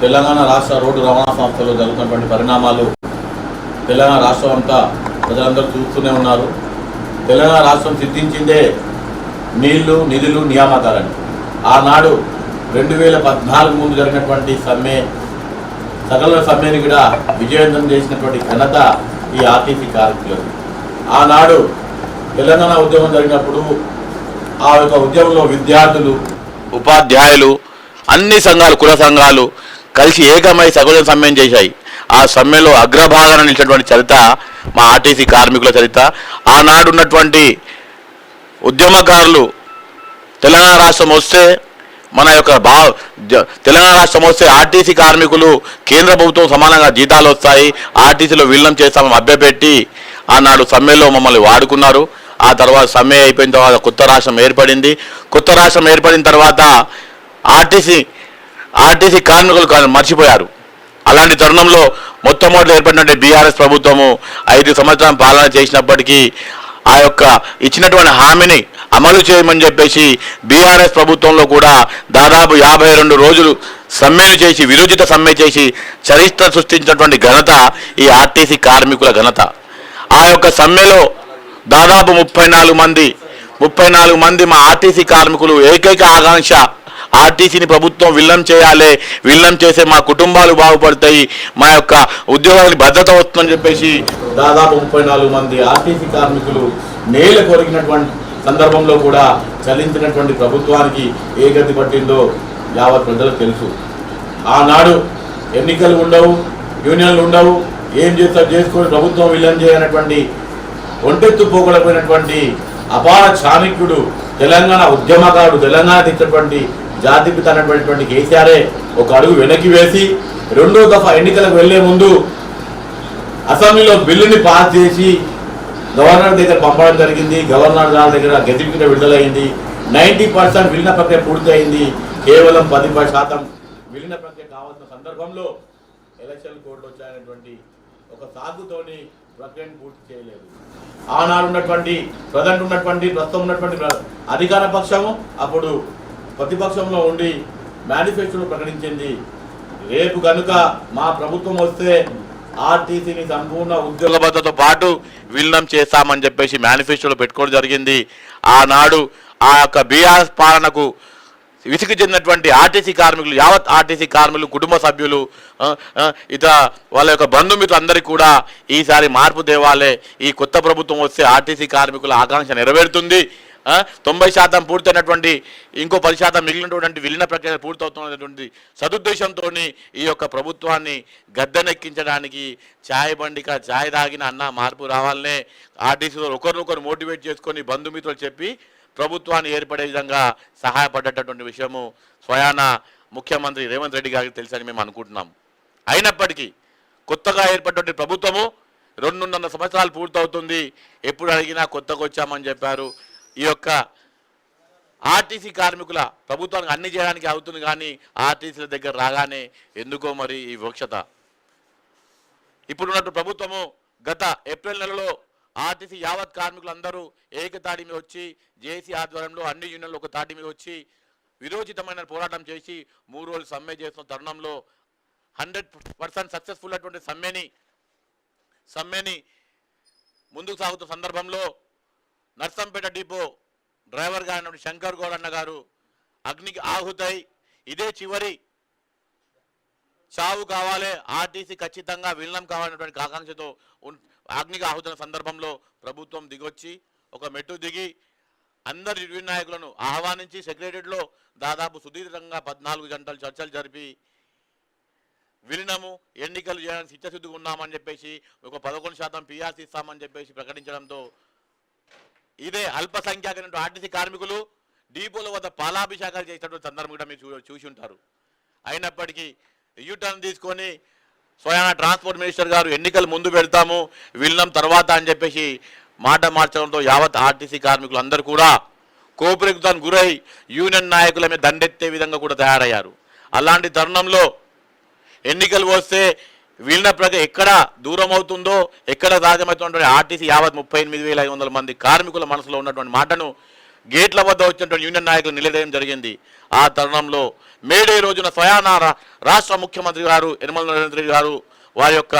తెలంగాణ రాష్ట్ర రోడ్డు రవాణా సంస్థలో జరుగుతున్నటువంటి పరిణామాలు తెలంగాణ రాష్ట్రం అంతా ప్రజలందరూ చూస్తూనే ఉన్నారు. తెలంగాణ రాష్ట్రం సిద్ధించిందే నీళ్లు, నిధులు, నియామకాలని. ఆనాడు 2014 ముందు జరిగినటువంటి సకల సమ్మెని కూడా విజయవంతం చేసినటువంటి ఘనత ఈ ఆర్టీసీ కార్మికులు. ఆనాడు తెలంగాణ ఉద్యమం జరిగినప్పుడు ఆ యొక్క ఉద్యమంలో విద్యార్థులు, ఉపాధ్యాయులు, అన్ని సంఘాలు, కుల సంఘాలు కలిసి ఏకమై సకల సమ్మెం చేశాయి. ఆ సమ్మెలో అగ్రభాగాన నిలిచినటువంటి చరిత్ర మా ఆర్టీసీ కార్మికుల చరిత్ర. ఆనాడు ఉన్నటువంటి ఉద్యమకారులు తెలంగాణ రాష్ట్రం వస్తే తెలంగాణ రాష్ట్రం వస్తే ఆర్టీసీ కార్మికులు కేంద్ర ప్రభుత్వం సమానంగా జీతాలు వస్తాయి, ఆర్టీసీలో విలీనం చేస్తామని అభ్యపెట్టి ఆనాడు సమ్మెలో మమ్మల్ని వాడుకున్నారు. ఆ తర్వాత సమ్మె అయిపోయిన తర్వాత కొత్త రాష్ట్రం ఏర్పడింది. కొత్త రాష్ట్రం ఏర్పడిన తర్వాత ఆర్టీసీ కార్మికులు మర్చిపోయారు. అలాంటి తరుణంలో మొట్టమొదటి ఏర్పడినటువంటి బీఆర్ఎస్ ప్రభుత్వము 5 సంవత్సరాల పాలన చేసినప్పటికీ ఆ యొక్క ఇచ్చినటువంటి హామీని అమలు చేయమని చెప్పేసి బీఆర్ఎస్ ప్రభుత్వంలో కూడా దాదాపు 52 రోజులు సమ్మెను చేసి, విరోచిత సమ్మె చేసి చరిత్ర సృష్టించినటువంటి ఘనత ఈ ఆర్టీసీ కార్మికుల ఘనత. ఆ యొక్క సమ్మెలో దాదాపు 34 మంది మా ఆర్టీసీ కార్మికులు ఏకైక ఆకాంక్ష ఆర్టీసీని ప్రభుత్వం విలీనం చేయాలి, విలీనం చేసే మా కుటుంబాలు బాగుపడతాయి, మా యొక్క ఉద్యోగానికి భద్రత వస్తుందని చెప్పేసి దాదాపు 34 మంది ఆర్టీసీ కార్మికులు నేల కొరిగినటువంటి సందర్భంలో కూడా చలించినటువంటి ప్రభుత్వానికి ఏ గతి పట్టిందో యావత్ ప్రజలకు తెలుసు. ఆనాడు ఎన్నికలు ఉండవు, యూనియన్లు ఉండవు, ఏం చేస్తారు చేసుకొని ప్రభుత్వం విలీనం చేయనటువంటి ఒంటెత్తు పోగొడపోయినటువంటి అపార చాణక్యుడు, తెలంగాణ ఉద్యమకారుడు, తెలంగాణ తెచ్చినటువంటి జాతిపిత అన్నటువంటి కేసీఆరే ఒక అడుగు వెనక్కి వేసి 2వ దఫా ఎన్నికలకు వెళ్లే ముందు అసెంబ్లీలో బిల్లుని పాస్ చేసి గవర్నర్ దగ్గర పంపడం జరిగింది. గవర్నర్ గారి దగ్గర గెజిట్ విడుదలైంది. 90% విలీన ప్రక్రియ పూర్తయింది. కేవలం 10% విలీన ప్రక్రియ కావాల్సిన సందర్భంలో ఎలక్షన్ కోడ్లు వచ్చాయనేటువంటి ఒక సాగుతోని ప్రక్రియను పూర్తి చేయలేదు. ఆనాడు ప్రస్తుతం ఉన్నటువంటి అధికార పక్షము అప్పుడు ప్రతిపక్షంలో ఉండి మేనిఫెస్టోలో ప్రకటించింది, రేపు కనుక మా ప్రభుత్వం వస్తే ఆర్టీసీని సంపూర్ణ ఉద్యోగ భద్రతతో పాటు విలీనం చేస్తామని చెప్పేసి మేనిఫెస్టోలో పెట్టుకోవడం జరిగింది. ఆనాడు ఆ యొక్క బీఆర్ఎస్ పాలనకు విసిగి చెందినటువంటి ఆర్టీసీ కార్మికులు, యావత్ ఆర్టీసీ కార్మికులు, కుటుంబ సభ్యులు, వాళ్ళ యొక్క బంధుమిత్రులు అందరికీ కూడా ఈసారి మార్పు తేవాలే, ఈ కొత్త ప్రభుత్వం వస్తే ఆర్టీసీ కార్మికుల ఆకాంక్ష నెరవేరుతుంది, 90% పూర్తయినటువంటి ఇంకో 10% మిగిలినటువంటి విలీన ప్రక్రియ పూర్తవుతున్నటువంటి సదుద్దేశంతో ఈ యొక్క ప్రభుత్వాన్ని గద్దెనెక్కించడానికి ఛాయ్ తాగిన అన్న మార్పు రావాలనే ఆర్టీసీలో ఒకరినొకరు మోటివేట్ చేసుకొని బంధుమిత్రులు చెప్పి ప్రభుత్వాన్ని ఏర్పడే విధంగా సహాయపడ్డటువంటి విషయము స్వయాన ముఖ్యమంత్రి రేవంత్ రెడ్డి గారికి తెలుసని మేము అనుకుంటున్నాం. అయినప్పటికీ కొత్తగా ఏర్పడినటువంటి ప్రభుత్వము 2.5 సంవత్సరాలు పూర్తవుతుంది. ఎప్పుడు అడిగినా కొత్తగా వచ్చామని చెప్పారు. ఈ యొక్క ఆర్టీసీ కార్మికుల ప్రభుత్వానికి అన్ని చేయడానికి అవుతుంది, కానీ ఆర్టీసీల దగ్గర రాగానే ఎందుకో మరి ఈ వివక్షత. ఇప్పుడున్నట్టు ప్రభుత్వము గత ఏప్రిల్ నెలలో ఆర్టీసీ యావత్ కార్మికులు అందరూ ఏకతాటి మీద వచ్చి జేఏసీ ఆధ్వర్యంలో అన్ని యూనియన్లు ఒక తాటి మీద వచ్చి విరోచితమైన పోరాటం చేసి 3 రోజులు సమ్మె చేస్తున్న తరుణంలో 100% సక్సెస్ఫుల్ అటువంటి సమ్మెని ముందుకు సాగుతున్న సందర్భంలో నర్సంపేట డిపో డ్రైవర్గా అయినటువంటి శంకర్ గౌడ్ అన్న గారు అగ్నికి ఆహుతై ఇదే చివరి చావు కావాలి, ఆర్టీసీ ఖచ్చితంగా విలీనం కావాలనేటువంటి ఆకాంక్షతో అగ్నికి ఆహుతున్న సందర్భంలో ప్రభుత్వం దిగొచ్చి ఒక మెట్టు దిగి అందరి యూనియన్ నాయకులను ఆహ్వానించి సెక్రటరీలో దాదాపు సుదీర్ఘంగా 14 గంటలు చర్చలు జరిపి విలీనము ఎన్నికలు చేయడానికి చిత్తశుద్ధిగా ఉన్నామని చెప్పేసి ఒక 11% పీఆర్సీ ఇస్తామని చెప్పేసి ప్రకటించడంతో ఇదే అల్పసంఖ్యాకైన ఆర్టీసీ కార్మికులు డిపోల వద్ద పాలాభిషేకాలు చేసినటువంటి సందర్భం కూడా మీరు చూసి ఉంటారు. అయినప్పటికీ యూటర్న్ తీసుకొని స్వయాన ట్రాన్స్పోర్ట్ మినిస్టర్ గారు ఎన్నికలు ముందు పెడతాము, విలీనం తర్వాత అని చెప్పేసి మాట మార్చడంతో యావత్ ఆర్టీసీ కార్మికులు అందరూ కూడా కోపరేకుతానికి గురై యూనియన్ నాయకుల మీద దండెత్తే విధంగా కూడా తయారయ్యారు. అలాంటి తరుణంలో ఎన్నికలు వస్తే విలీన ప్రక్రియ ఎక్కడ దూరం అవుతుందో, ఎక్కడ సాధ్యమవుతుందో ఆర్టీసీ యావత్ 38,500 మంది కార్మికుల మనసులో ఉన్నటువంటి మాటను గేట్ల వద్ద వచ్చినటువంటి యూనియన్ నాయకులు నిలదీయడం జరిగింది. ఆ తరుణంలో మేడే రోజున స్వయానా రాష్ట్ర ముఖ్యమంత్రి గారు యనమల నరేంద్ర రెడ్డి గారు వారి యొక్క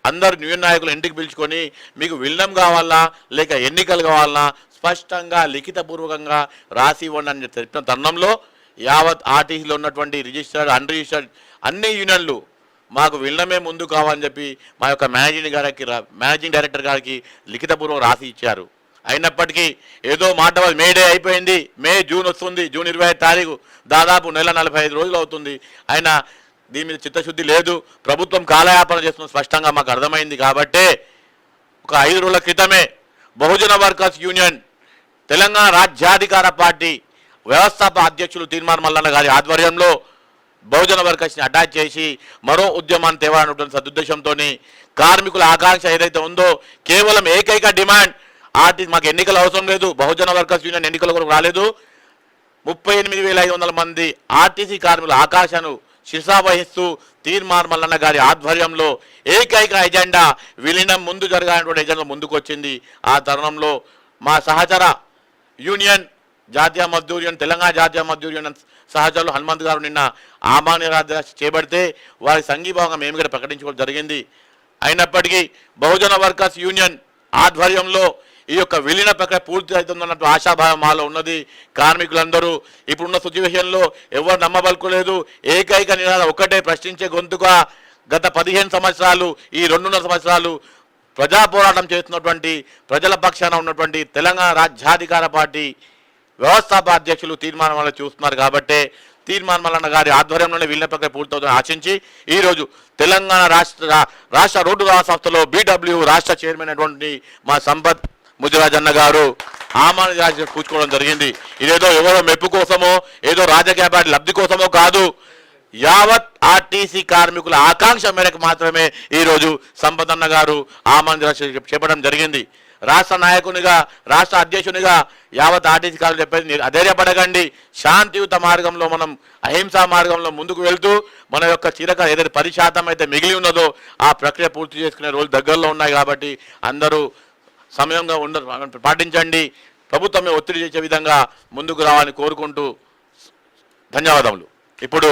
అందరు యూనియన్ నాయకులు ఇంటికి పిలుచుకొని మీకు విలీనం కావాలా లేక ఎన్నికలు కావాలన్నా స్పష్టంగా లిఖితపూర్వకంగా రాసి ఇవ్వండి అని చెప్పిన తరుణంలో యావత్ ఆర్టీసీలో ఉన్నటువంటి రిజిస్టర్డ్ అన్ రిజిస్టర్డ్ అన్ని యూనియన్లు మాకు విలీనమే ముందు కావాలని చెప్పి మా యొక్క మేనేజింగ్ డైరెక్టర్ గారికి లిఖితపూర్వకం రాసి ఇచ్చారు. అయినప్పటికీ ఏదో మాట మేడే అయిపోయింది, జూన్ వస్తుంది, జూన్ 25 తారీఖు, దాదాపు నెల 45 రోజులు అవుతుంది. అయినా దీని మీద చిత్తశుద్ధి లేదు, ప్రభుత్వం కాలయాపన చేస్తున్న స్పష్టంగా మాకు అర్థమైంది. కాబట్టే ఒక 5 రోజుల క్రితమే బహుజన వర్కర్స్ యూనియన్ తెలంగాణ రాజ్యాధికార పార్టీ వ్యవస్థాపక అధ్యక్షులు తీర్మాన్ మల్లన్న గారి ఆధ్వర్యంలో బహుజన వర్కర్స్ని అటాచ్ చేసి మరో ఉద్యమాన్ని తేవాలన్నటువంటి సదుద్దేశంతో కార్మికుల ఆకాంక్ష ఏదైతే ఉందో కేవలం ఏకైక డిమాండ్ ఆర్టీసీ మాకు ఎన్నికలు అవసరం లేదు, బహుజన వర్కర్స్ యూనియన్ ఎన్నికల కొరకు రాలేదు, 38,500 మంది ఆర్టీసీ కార్మికుల ఆకాంక్షను శిరసావహిస్తూ తీర్మాన్ మల్లన్న గారి ఆధ్వర్యంలో ఏకైక ఎజెండా విలీనం ముందు జరగాలన్నటువంటి ఎజెండా ముందుకు వచ్చింది. ఆ తరుణంలో మా సహచర యూనియన్ జాతీయ మజ్దూర్ యూనియన్ తెలంగాణ జాతీయ మజ్దూర్ యూనియన్ సహచరులు హనుమంత్ గారు నిన్న ఆమాన్యరాధ చేపడితే వారి సంఘీభావంగా మేము కూడా ప్రకటించుకోవడం జరిగింది. అయినప్పటికీ బహుజన వర్కర్స్ యూనియన్ ఆధ్వర్యంలో ఈ యొక్క విలీన ప్రక్రియ పూర్తి అవుతుందన్నట్టు ఆశాభావం మాలో ఉన్నది. కార్మికులందరూ ఇప్పుడున్న సిచ్యువేషన్లో ఎవరు నమ్మబలుకోలేదు. ఏకైక నినాదం ఒకటే, ప్రశ్నించే గొంతుగా గత 15 సంవత్సరాలు ఈ 2.5 సంవత్సరాలు ప్రజా పోరాటం చేస్తున్నటువంటి ప్రజల పక్షాన ఉన్నటువంటి తెలంగాణ రాజ్యాధికార పార్టీ వ్యవస్థాపక అధ్యక్షులు తీర్మానం వల్ల చూస్తున్నారు. కాబట్టే తీర్మాన్ మల్లన్న గారి ఆధ్వర్యంలోనే విలీన ప్రక్రియ పూర్తవుతుందని ఆశించి ఈరోజు తెలంగాణ రాష్ట్ర రోడ్డు రవాణా సంస్థలో BW రాష్ట్ర చైర్మన్ అయినటువంటి మా సంపత్ ముదిరాజ్ అన్న గారు ఆమాన్య పూచుకోవడం జరిగింది. ఇదేదో ఎవరో మెప్పు కోసమో ఏదో రాజకీయ పార్టీ లబ్ధి కోసమో కాదు, యావత్ ఆర్టీసీ కార్మికుల ఆకాంక్ష మేరకు మాత్రమే ఈరోజు సంపత్ అన్న గారు ఆమాన్య చెప్పడం జరిగింది. రాష్ట్ర నాయకునిగా రాష్ట్ర అధ్యక్షునిగా యావత్ ఆర్టీసీ కార్మికులు చెప్పేది, అధైర్యపడకండి, శాంతియుత మార్గంలో మనం అహింసా మార్గంలో ముందుకు వెళ్తూ మన యొక్క చిరక ఏదైతే 10% అయితే మిగిలి ఉన్నదో ఆ ప్రక్రియ పూర్తి చేసుకునే రోజులు దగ్గరలో ఉన్నాయి. కాబట్టి అందరూ సమయంగా పాటించండి, ప్రభుత్వమే ఒత్తిడి చేసే విధంగా ముందుకు రావాలని కోరుకుంటూ ధన్యవాదములు. ఇప్పుడు